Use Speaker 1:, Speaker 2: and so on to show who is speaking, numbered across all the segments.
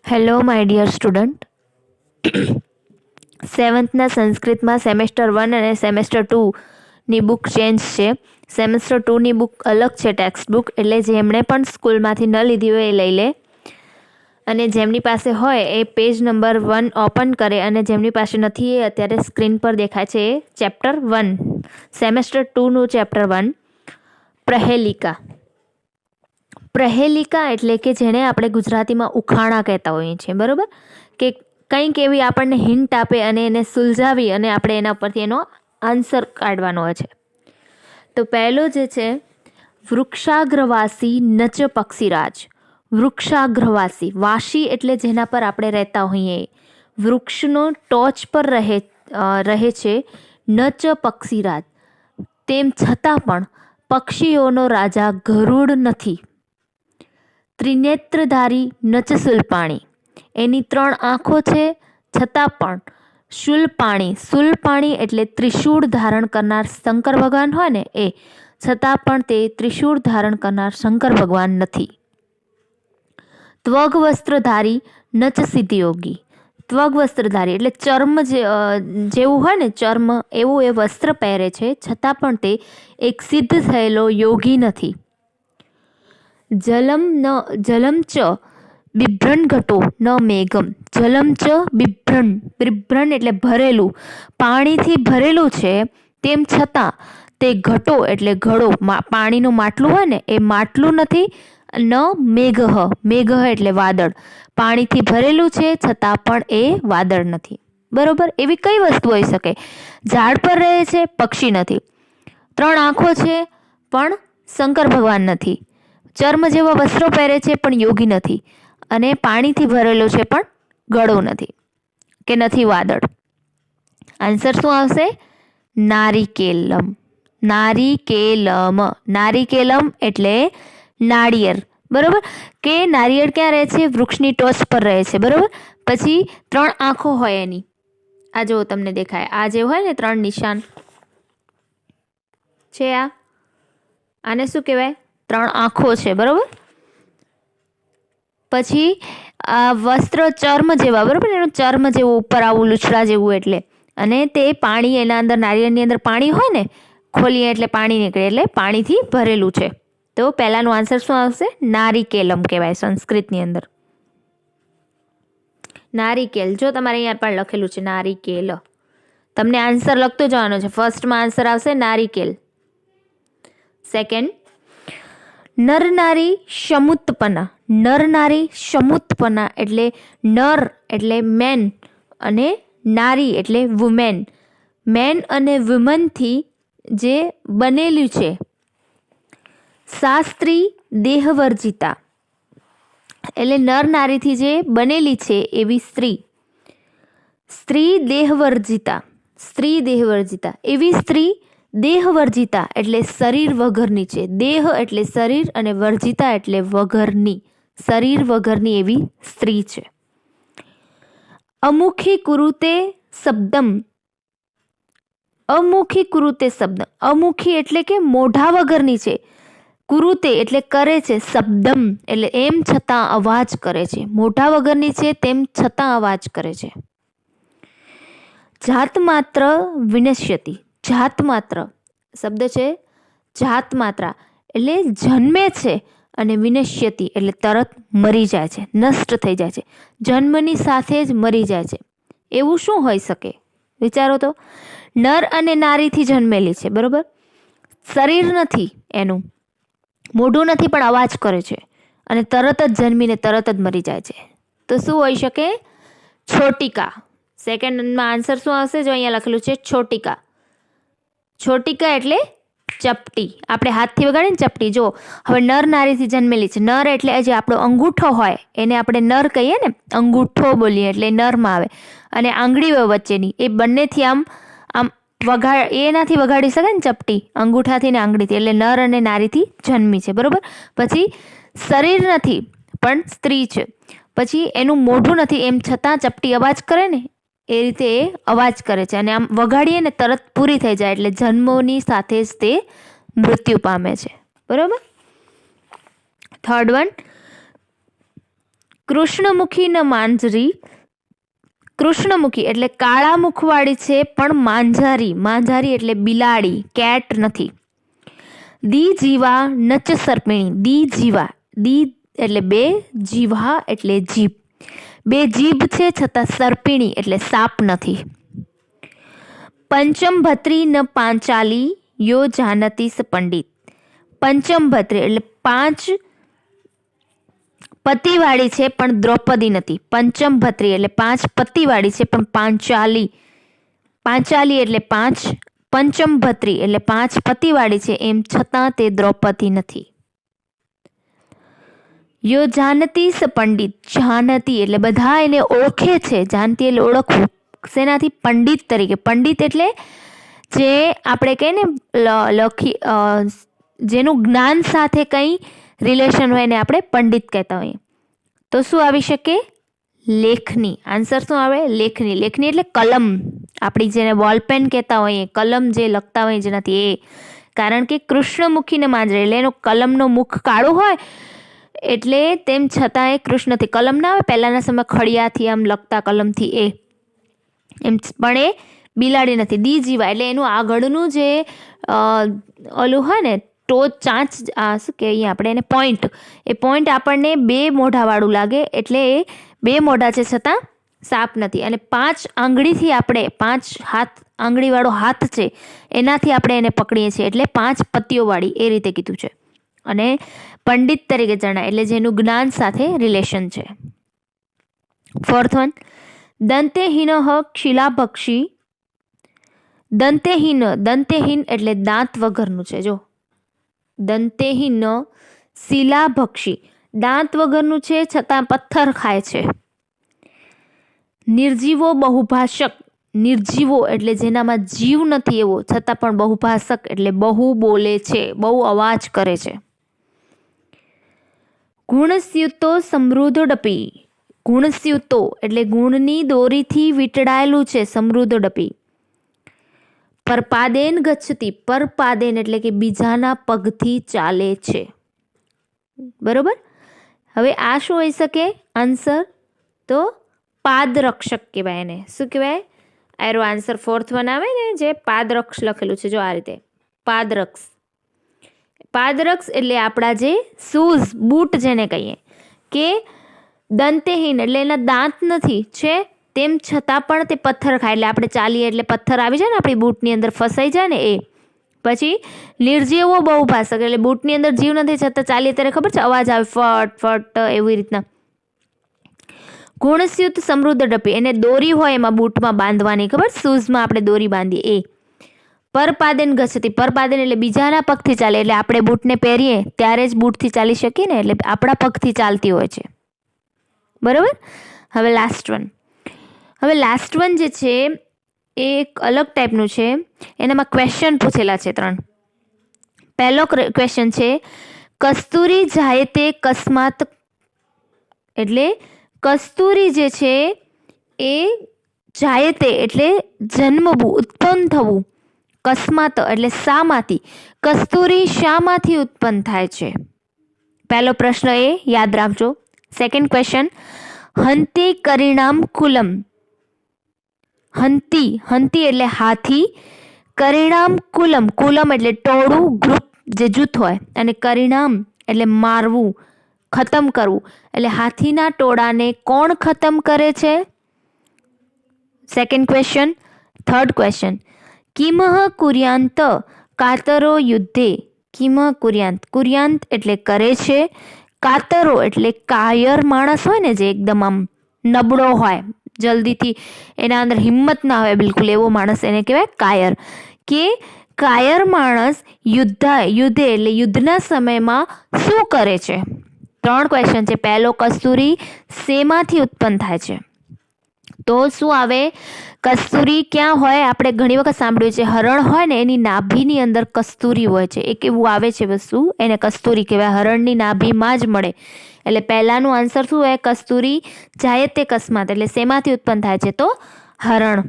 Speaker 1: Hello my dear student. સેવન્થના સંસ્કૃતમાં semester 1 અને સેમેસ્ટર 2ની બુક ચેન્જ છે. સેમેસ્ટર 2ની બુક અલગ છે, ટેક્સ્ટ બુક, એટલે જેમણે પણ સ્કૂલમાંથી ન લીધી હોય એ લઈ લે, અને જેમની પાસે હોય એ પેજ નંબર 1 ઓપન કરે, અને જેમની પાસે નથી એ અત્યારે સ્ક્રીન પર દેખાય છે એ ચેપ્ટર 1, સેમેસ્ટર 2નું ચેપ્ટર 1, પ્રહેલિકા. પ્રહેલિકા એટલે કે જેને આપણે ગુજરાતીમાં ઉખાણા કહેતા હોઈએ છીએ, બરાબર, કે કંઈક એવી આપણને હિન્ટ આપે અને એને સુલઝાવી અને આપણે એના પરથી એનો આન્સર કાઢવાનો હોય છે. તો પહેલો જે છે, વૃક્ષાગ્રવાસી નચ પક્ષીરાજ. વૃક્ષાગ્રવાસી, વાસી એટલે જેના પર આપણે રહેતા હોઈએ, વૃક્ષનો ટોચ પર રહે છે, નચ પક્ષીરાજ, તેમ છતાં પણ પક્ષીઓનો રાજા ગરુડ નથી. ત્રિનેત્રધારી નચ શૂલપાણી, એની 3 આંખો છે છતાં પણ શૂલપાણી, શૂલપાણી એટલે ત્રિશૂળ ધારણ કરનાર શંકર ભગવાન હોય ને એ, છતાં પણ તે ત્રિશૂળ ધારણ કરનાર શંકર ભગવાન નથી. ત્વગ વસ્ત્રધારી નચ સિદ્ધયોગી. ત્વગ વસ્ત્રધારી એટલે ચર્મ જેવું હોય ને, ચર્મ એવું એ વસ્ત્ર પહેરે છે છતાં પણ તે એક સિદ્ધ થયેલો યોગી નથી. જલમ ચ બિભ્રન ઘટો ન મેઘમ. જલમ ચ બિભ્રન, બિભ્રન એટલે ભરેલું, પાણીથી ભરેલું છે, તેમ છતાં તે ઘટો એટલે ઘડો, પાણીનું માટલું હોય ને એ માટલું નથી. ન મેઘ, મેઘ એટલે વાદળ, પાણીથી ભરેલું છે છતાં પણ એ વાદળ નથી. બરોબર. એવી કઈ વસ્તુ હોઈ શકે? ઝાડ પર રહે છે, પક્ષી નથી. 3 આંખો છે પણ શંકર ભગવાન નથી. ચર્મ જેવા વસ્ત્રો પહેરે છે પણ યોગી નથી. અને પાણીથી ભરેલો છે પણ ગળો નથી, કે નથી વાદળ. આન્સર શું આવશે? નારિકેલમ. નારિકેલમ, નારિકેલમ એટલે નાળિયેર. બરોબર, કે નારિયેળ ક્યાં રહે છે? વૃક્ષની ટોચ પર રહે છે. બરોબર. પછી 3 આંખો હોય એની. આ જો તમને દેખાય, આ જે હોય ને 3 નિશાન છે, આને શું કહેવાય? 3 આંખો છે. બરોબર. પછી આ વસ્ત્ર ચર્મ જેવા, બરોબર, એનું ચર્મ જેવું ઉપર આવું લૂછડા જેવું, એટલે, અને તે પાણી એના અંદર, નારિયેળની અંદર પાણી હોય ને, ખોલીએ એટલે પાણી નીકળે, એટલે પાણીથી ભરેલું છે. તો પહેલાનું આન્સર શું આવશે? નારિકેલમ કહેવાય સંસ્કૃતની અંદર. નારિકેલ, જો તમારે અહીંયા પણ લખેલું છે નારિકેલ, તમને આન્સર લખતો જવાનો છે. ફર્સ્ટમાં આન્સર આવશે નારિકેલ. સેકન્ડ, નર નારી સમુત્પન્ના. નર નારી સમુત્પન્ના એટલે નર એટલે મેન અને નારી એટલે વુમેન. મેન અને વુમનથી જે બનેલું છે. શાસ્ત્રી દેહવર્જિતા એટલે નર નારીથી જે બનેલી છે એવી સ્ત્રી. સ્ત્રી દેહવર્જિતા, સ્ત્રી દેહવર્જિતા, એવી સ્ત્રી દેહવર્જિતા એટલે શરીર વગરની છે. દેહ એટલે શરીર અને વર્જિતા એટલે વગરની, શરીર વગરની એવી સ્ત્રી છે. અમુખી કુરુતે શબ્દમ. અમુખી કુરુતે શબ્દ, અમુખી એટલે કે મોઢા વગરની છે. કુરુતે એટલે કરે છે. શબ્દમ એટલે એમ છતાં અવાજ કરે છે. મોઢા વગરની છે તેમ છતાં અવાજ કરે છે. જાત માત્ર વિનશ્યતિ. જાત માત્ર શબ્દ છે, જાત માત્રા એટલે જન્મે છે, અને વિનશ્યતિ એટલે તરત મરી જાય છે, નષ્ટ થઈ જાય છે, જન્મની સાથે જ મરી જાય છે. એવું શું હોઈ શકે? વિચારો તો. નર અને નારીથી જન્મેલી છે, બરોબર, શરીર નથી એનું, મોઢું નથી પણ અવાજ કરે છે, અને તરત જ જન્મીને તરત જ મરી જાય છે. તો શું હોઈ શકે? છોટિકા. સેકન્ડમાં આન્સર શું આવશે? જો અહીંયા લખેલું છે છોટિકા. છોટિકા એટલે ચપટી, આપણે હાથથી વગાડીએ ને ચપટી. જો હવે નર નારીથી જન્મેલી છે. નર એટલે જે આપણો અંગૂઠો હોય એને આપણે નર કહીએ ને, અંગૂઠો બોલીએ એટલે નરમાં આવે. અને આંગળીઓ વચ્ચેની એ બંનેથી આમ આમ એનાથી વગાડી શકે ને ચપટી, અંગૂઠાથી ને આંગળીથી, એટલે નર અને નારીથી જન્મી છે. બરોબર. પછી શરીર નથી પણ સ્ત્રી છે. પછી એનું મોઢું નથી એમ છતાં ચપટી અવાજ કરે ને એ રીતે એ અવાજ કરે છે, અને આમ વગાડીએ ને તરત પૂરી થઈ જાય, એટલે જન્મોની સાથે જ તે મૃત્યુ પામે છે. બરોબર. થર્ડ વન, કૃષ્ણમુખી ન માંજરી, કૃષ્ણમુખી એટલે કાળા મુખવાળી છે પણ માંજારી, માંજારી એટલે બિલાડી, કેટ નથી. દી જીવા નચ સર્પિણી, દી જીવા, દી એટલે બે, જીવા એટલે જીભ, બે જીભ છે છતાં સર્પિણી એટલે સાપ નથી. પંચમ ભત્રી ન પાંચાલી, યો જાનતી સ પંડિત, પંચમ ભત્રી એટલે 5 પતિવાળી છે પણ દ્રૌપદી નથી. પંચમ ભત્રી એટલે 5 પતિવાળી છે પણ પાંચાલી, પાંચાલી એટલે 5, પંચમ ભત્રી એટલે 5 પતિવાળી છે એમ છતાં તે દ્રૌપદી નથી. યો જાનતી સ પંડિત, જાનતી એટલે બધા એને ઓળખે છે, જાનતી એટલે ઓળખવું, શેનાથી? પંડિત તરીકે. પંડિત એટલે જે આપણે કહીએ ને લખી જેનું જ્ઞાન સાથે કંઈ રિલેશન હોય ને આપણે પંડિત કહેતા હોઈએ. તો શું આવી શકે? લેખની. આન્સર શું આવે? લેખની. લેખની એટલે કલમ, આપણી જેને બોલપેન કહેતા હોઈએ, કલમ જે લખતા હોય જેનાથી એ. કારણ કે કૃષ્ણમુખીને માંજરે એટલે એનો કલમનો મુખ કાળો હોય એટલે તેમ છતાં એ કૃષ્ણથી, કલમ ના આવે પહેલાંના સમય ખડિયાથી આમ લખતા કલમથી એ એમ, પણ એ બિલાડી નથી. દી જીવા એટલે એનું આગળનું જે ઓલું હોય ને ટોચ, ચાંચ, શું કે અહીંયા આપણે એને પોઈન્ટ, એ પોઈન્ટ આપણને 2 મોઢાવાળું લાગે એટલે એ 2 મોઢા છે છતાં સાપ નથી. અને 5 આંગળીથી આપણે, 5 હાથ આંગળીવાળો હાથ છે એનાથી આપણે એને પકડીએ છીએ એટલે 5 પત્તીઓવાળી એ રીતે કીધું છે. અને પંડિત તરીકે જણાય એટલે જેનું જ્ઞાન સાથે રિલેશન છે. 4th વન, દંતેહીન ક્ષિલાભક્ષી, દંતેહીન, દંતેહીન એટલે દાંત વગરનું છે. જો દંતેહીન શિલાભક્ષી, દાંત વગરનું છે છતાં પથ્થર ખાય છે. નિર્જીવો બહુભાષક, નિર્જીવો એટલે જેનામાં જીવ નથી એવો છતાં પણ બહુભાષક એટલે બહુ બોલે છે, બહુ અવાજ કરે છે. ગુણસ્યુતો સમૃદ્ધોડપી, ગુણસ્યુતો એટલે ગુણની દોરીથી વીંટળાયેલું છે, સમૃદ્ધોડપી. પરપાદેન ગચ્છતી, પરપાદેન એટલે કે બીજાના પગથી ચાલે છે. બરોબર. હવે આ શું હોઈ શકે આન્સર? તો પાદરક્ષક કહેવાય એને. શું કહેવાય? આરો આન્સર 4th વન આવે ને જે પાદરક્ષ લખેલું છે, જો આ રીતે પાદરક્ષ. પાદરક્ષ એટલે આપણા જે શૂઝ, બૂટ જેને કહીએ, કે દંતેહીન એટલે એના દાંત નથી છે તેમ છતાં પણ તે પથ્થર ખાય, એટલે આપણે ચાલીએ એટલે પથ્થર આવી જાય ને આપણી બૂટની અંદર ફસાઈ જાય ને એ. પછી નિર્જીવો બહુભાષક એટલે બૂટની અંદર જીવ નથી છતાં ચાલીએ ત્યારે ખબર છે અવાજ આવે, ફટ ફટ એવી રીતના. ગુણસ્યુત સમૃદ્ધોડપી એને દોરી હોય એમાં બૂટમાં બાંધવાની, ખબર શૂઝમાં આપણે દોરી બાંધીએ એ. પરપાદેન ગચ્છતી, પરપાદેન એટલે બીજાના પગથી ચાલે, એટલે આપણે બૂટને પહેરીએ ત્યારે જ બૂટથી ચાલી શકીએ ને, એટલે આપણા પગથી ચાલતી હોય છે. બરાબર. હવે લાસ્ટ વન, હવે લાસ્ટ વન જે છે એ એક અલગ ટાઈપનું છે, એનામાં ક્વેશ્ચન પૂછેલા છે 3. પહેલો ક્વેશ્ચન છે કસ્તુરી જાયતે કસ્માત, એટલે કસ્તુરી જે છે એ જાયતે એટલે જન્મવું, ઉત્પન્ન થવું, કસ્માત એટલે શામાંથી, કસ્તુરી શામાંથી ઉત્પન્ન થાય છે? પહેલો પ્રશ્ન એ યાદ રાખજો. સેકન્ડ ક્વેશ્ચન, હંતી કરિણામ કુલમ, હંતી, હંતી એટલે હાથી, કરિણામ કુલમ, કુલમ એટલે ટોળું, ગ્રુપ જે જૂથ હોય, અને કરિણામ એટલે મારવું, ખતમ કરવું, એટલે હાથીના ટોળાને કોણ ખતમ કરે છે? Second question. થર્ડ ક્વેશ્ચન, કિમહ કુર્યાંત કાતરો યુદ્ધે, કિમહ કુર્યાંત, કુર્યાંત એટલે કરે છે, કાતરો એટલે કાયર માણસ હોય ને જે એકદમ આમ નબળો હોય, જલ્દીથી એના અંદર હિંમત ના હોય બિલકુલ, એવો માણસ એને કહેવાય કાયર. કે કાયર માણસ યુદ્ધે એટલે યુદ્ધના સમયમાં શું કરે છે? 3 ક્વેશ્ચન છે. પહેલો, કસ્તુરી શેમાંથી ઉત્પન્ન થાય છે? તો શું આવે? કસ્તુરી ક્યાં હોય? આપણે ઘણી વખત સાંભળ્યું છે હરણ હોય ને એની નાભીની અંદર કસ્તુરી હોય છે, એક એવું આવે છે વસ્તુ, એને કસ્તુરી કહેવાય, હરણની નાભીમાં જ મળે. એટલે પહેલાનું આન્સર શું હોય? કસ્તુરી જાયતે કસ્માત એટલે શેમાંથી ઉત્પન્ન થાય છે? તો હરણ.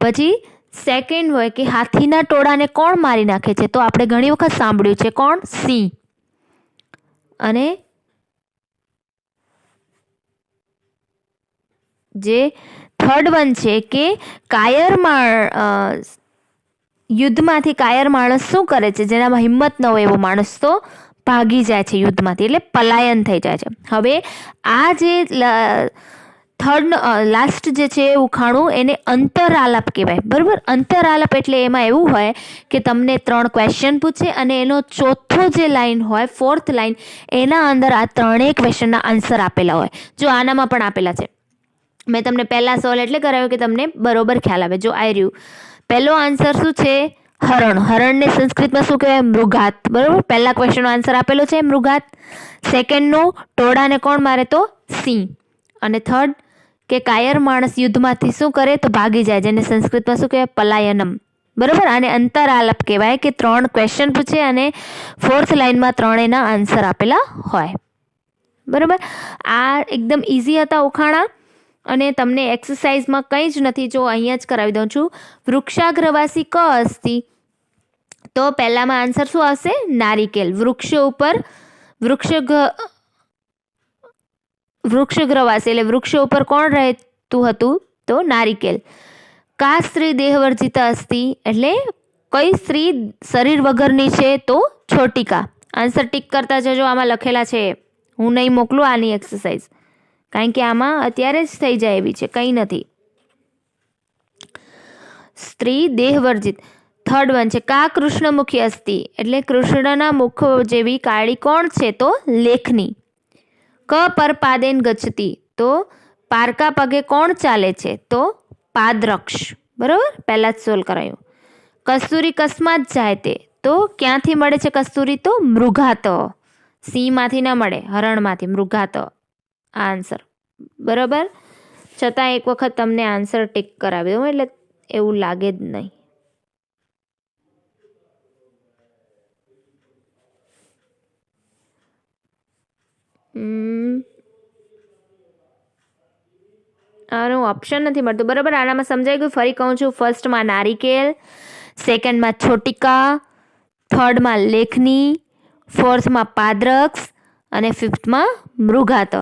Speaker 1: પછી સેકન્ડ હોય કે હાથીના ટોળાને કોણ મારી નાખે છે? તો આપણે ઘણી વખત સાંભળ્યું છે કોણ? સિંહ. અને જે થર્ડ વન છે કે યુદ્ધમાંથી કાયર માણસ શું કરે છે? જેનામાં હિંમત ન હોય એવો માણસ તો ભાગી જાય છે યુદ્ધમાંથી, એટલે પલાયન થઈ જાય છે. હવે આ જે લાસ્ટ જે છે ઉખાણું, એને અંતરાલાપ કહેવાય. બરાબર? અંતરાલાપ એટલે એમાં એવું હોય કે તમને 3 ક્વેશ્ચન પૂછે અને એનો ચોથો જે લાઈન હોય, 4th લાઈન, એના અંદર આ 3 ક્વેશ્ચનના આન્સર આપેલા હોય. જો આનામાં પણ આપેલા છે. મેં તમને પહેલા સવાલ એટલે કરાવ્યો કે તમને બરોબર ખ્યાલ આવે. જો આ રહ્યું, પહેલો આન્સર શું છે? હરણ. હરણને સંસ્કૃતમાં શું કહેવાય? મૃગાત. બરોબર? પહેલા ક્વેશ્ચનનો આન્સર આપેલો છે મૃગાત. સેકન્ડનું, ટોળાને કોણ મારે? તો સિંહ. અને થર્ડ કે કાયર માણસ યુદ્ધમાંથી શું કરે? તો ભાગી જાય, જેને સંસ્કૃતમાં શું કહેવાય? પલાયનમ. બરોબર? આને અંતરાલાપ કહેવાય કે 3 ક્વેશ્ચન પૂછે અને 4th લાઈનમાં 3 આન્સર આપેલા હોય. બરોબર? આ એકદમ ઇઝી હતા ઉખાણા અને તમને એક્સરસાઇઝમાં કંઈ જ નથી. જો અહીંયા જ કરાવી દઉં છું. વૃક્ષાગ્રવાસી ક અસ્તિ, તો પહેલામાં આન્સર શું આવશે? નારિકેલ. વૃક્ષગ્રવાસી એટલે વૃક્ષો ઉપર કોણ રહેતું હતું? તો નારિકેલ. કા સ્ત્રી દેહવર્જિત અસ્તિ, એટલે કઈ સ્ત્રી શરીર વગરની છે? તો છોટિકા. આન્સર ટીક કરતા જજો, આમાં લખેલા છે. હું નહીં મોકલું આની એક્સરસાઇઝ, કારણ કે આમાં અત્યારે જ થઈ જાય એવી છે, કંઈ નથી. સ્ત્રી દેહવર્જિત. થર્ડ વન છે કા કૃષ્ણમુખી અસ્તિ, એટલે કૃષ્ણના મુખ જેવી કાળી કોણ છે? તો લેખની. ક પર પાદેન ગચ્છતિ, તો પારકા પગે કોણ ચાલે છે? તો પાદરક્ષ. બરાબર? પહેલા જ સોલ્વ કરાયું. કસ્તુરી કસ્માત જાય તે, તો ક્યાંથી મળે છે કસ્તુરી? તો મૃગાત. સિંહમાંથી ના મળે, હરણમાંથી. મૃગાત આન્સર. બરાબર? છતાં એક વખત તમને આન્સર ટીક કરાવી દઉં એટલે એવું લાગે જ નહીં. આનું ઓપ્શન નથી મળતું. બરાબર? આનામાં સમજાઈ ગયું? ફરી કહું છું. ફર્સ્ટમાં નારિકેલ, સેકન્ડમાં છોટિકા, થર્ડમાં લેખની, ફોર્થમાં પાદરક્ષ અને ફિફ્થમાં મૃગાત.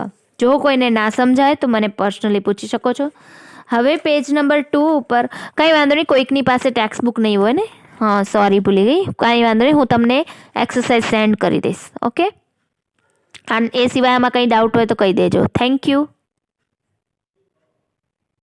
Speaker 1: જો કોઈને ના સમજાય તો મને પર્સનલી પૂછી શકો છો. હવે પેજ નંબર 2 ઉપર કંઈ વાંધો નહીં, કોઈકની પાસે ટેક્સ્ટ બુક નહીં હોય ને? હા, સોરી, ભૂલી ગઈ. કાંઈ વાંધો નહીં, હું તમને એક્સરસાઇઝ સેન્ડ કરી દઈશ. ઓકે? અને એ સિવાય આમાં કંઈ ડાઉટ હોય તો કહી દેજો. Thank you.